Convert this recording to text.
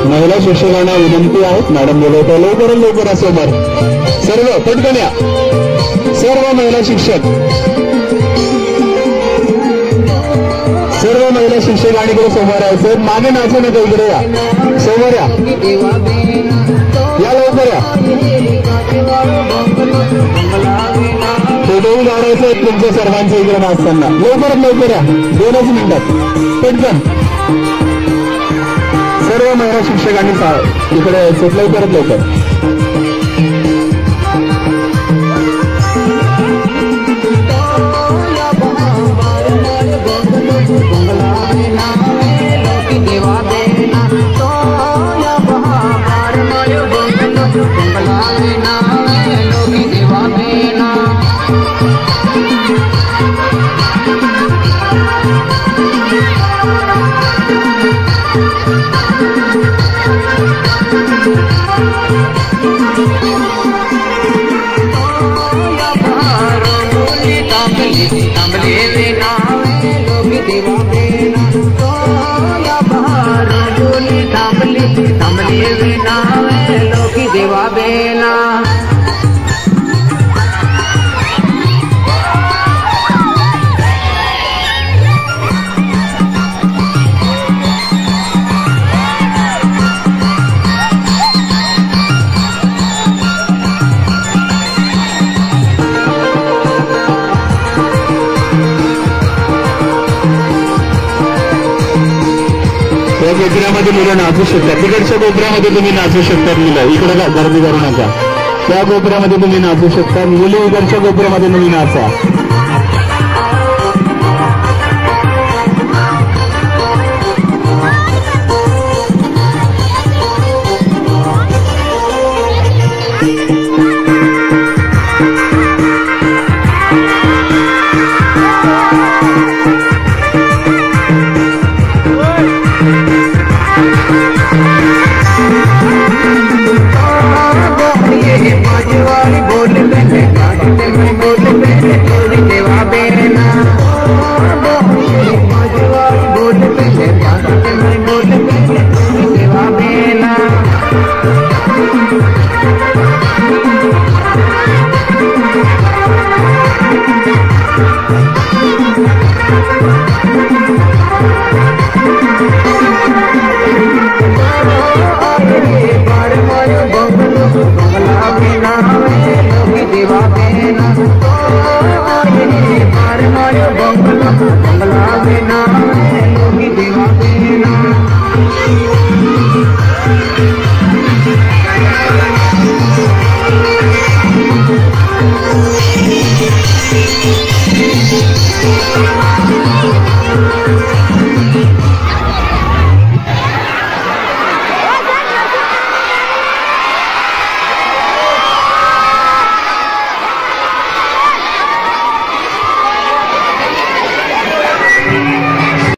महिला शिक्षकांना विनंती आहे, मॅडम बोलवतो लवकरात लवकर समोर सर्व पटकन या, सर्व महिला शिक्षक, सर्व महिला शिक्षक आणि इकडे समोर यायचं, मागे नाचू नका, इकडे या, समोर या, या लवकर या, फोटोही काढायचं तुमच्या सर्वांच्या इकडे नाचताना, लवकरात लवकर या, 2च मिनिटात पटकन. सर्व महिला शिक्षकांनी इकडे यायचं लवकरात लवकर. देवा बेना त्या कोपऱ्यामध्ये मुलं नाचू शकतात, तिकडच्या कोपऱ्यामध्ये तुम्ही नाचू शकतात, मुलं इकडे गर्दी करू नका, त्या कोपऱ्यामध्ये तुम्ही नाचू शकता, मुली इकडच्या कोपऱ्यामध्ये तुम्ही नाचा.